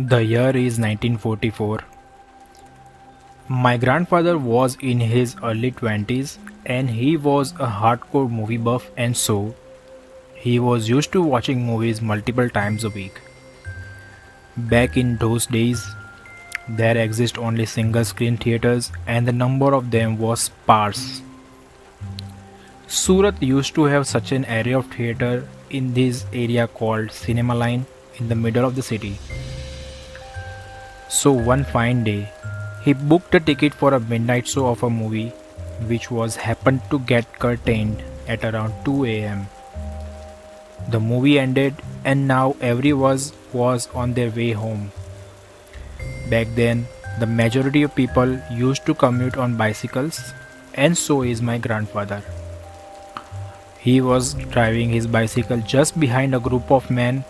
The year is 1944. My grandfather was in his early 20s and he was a hardcore movie buff, and so he was used to watching movies multiple times a week. Back in those days, there exist only single screen theaters and the number of them was sparse. Surat used to have such an area of theater in this area called Cinema Line in the middle of the city. So one fine day, he booked a ticket for a midnight show of a movie which was happened to get curtained at around 2 a.m. The movie ended and now everyone was on their way home. Back then, the majority of people used to commute on bicycles, and so is my grandfather. He was driving his bicycle just behind a group of men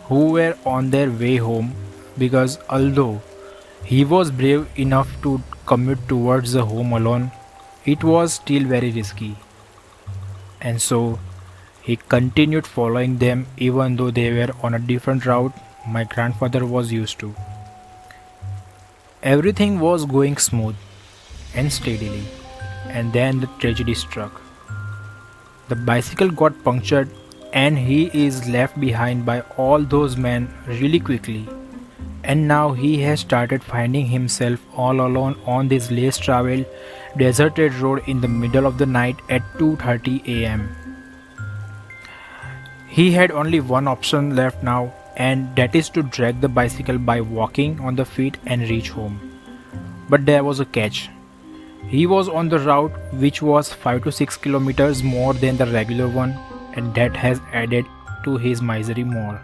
who were on their way home because although he was brave enough to commute towards the home alone, it was still very risky. And so he continued following them even though they were on a different route my grandfather was used to. Everything was going smooth and steadily, and then the tragedy struck. The bicycle got punctured and he is left behind by all those men really quickly. And now he has started finding himself all alone on this less traveled deserted road in the middle of the night at 2:30 am. He had only one option left now, and that is to drag the bicycle by walking on the feet and reach home. But there was a catch. He was on the route which was 5 to 6 kilometers more than the regular one, and that has added to his misery more.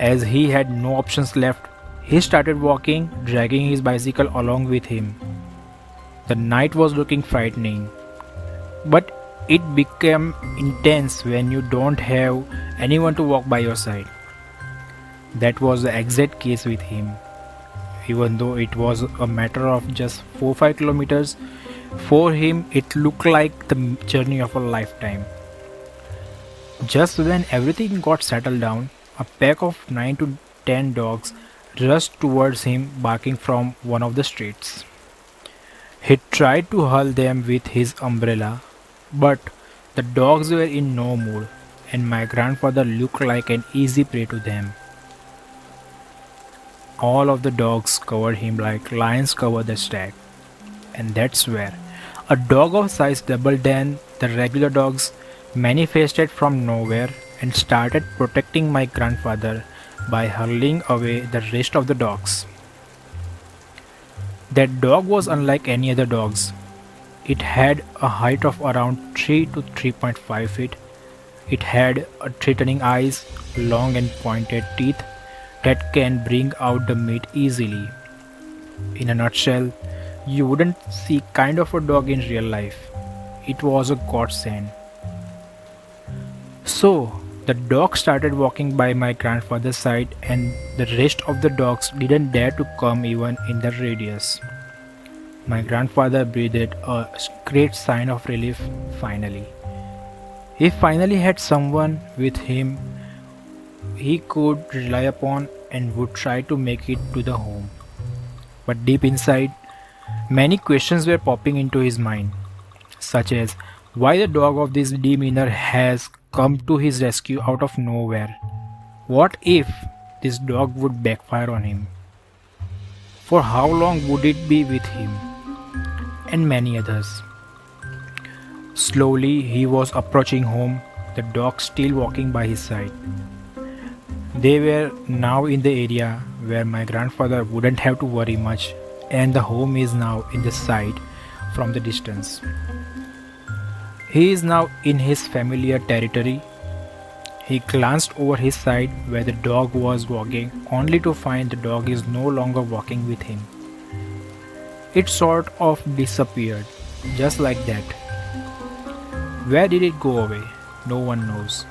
As he had no options left, he started walking, dragging his bicycle along with him. The night was looking frightening, but it became intense when you don't have anyone to walk by your side. That was the exact case with him. Even though it was a matter of just 4-5 kilometers, for him it looked like the journey of a lifetime. Just when everything got settled down, a pack of 9 to 10 dogs rushed towards him barking from one of the streets. He tried to haul them with his umbrella, but the dogs were in no mood, and my grandfather looked like an easy prey to them. All of the dogs covered him like lions cover the stag, and that's where a dog of size double than the regular dogs manifested from nowhere and started protecting my grandfather by hurling away the rest of the dogs. That dog was unlike any other dogs. It had a height of around 3 to 3.5 feet. It had threatening eyes, long and pointed teeth that can bring out the meat easily. In a nutshell, you wouldn't see kind of a dog in real life. It was a godsend. So, the dog started walking by my grandfather's side, and the rest of the dogs didn't dare to come even in the radius. My grandfather breathed a great sign of relief finally. He finally had someone with him he could rely upon and would try to make it to the home. But deep inside, many questions were popping into his mind, such as why the dog of this demeanor has come to his rescue out of nowhere. What if this dog would backfire on him? For how long would it be with him? And many others. Slowly he was approaching home, the dog still walking by his side. They were now in the area where my grandfather wouldn't have to worry much, and the home is now in the sight from the distance. He is now in his familiar territory. He glanced over his side where the dog was walking, only to find the dog is no longer walking with him. It sort of disappeared, just like that. Where did it go away? No one knows.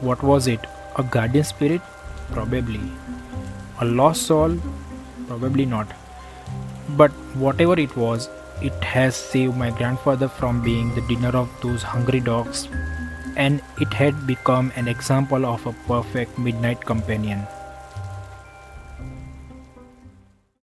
What was it? A guardian spirit? Probably. A lost soul? Probably not. But whatever it was, it has saved my grandfather from being the dinner of those hungry dogs, and it had become an example of a perfect midnight companion.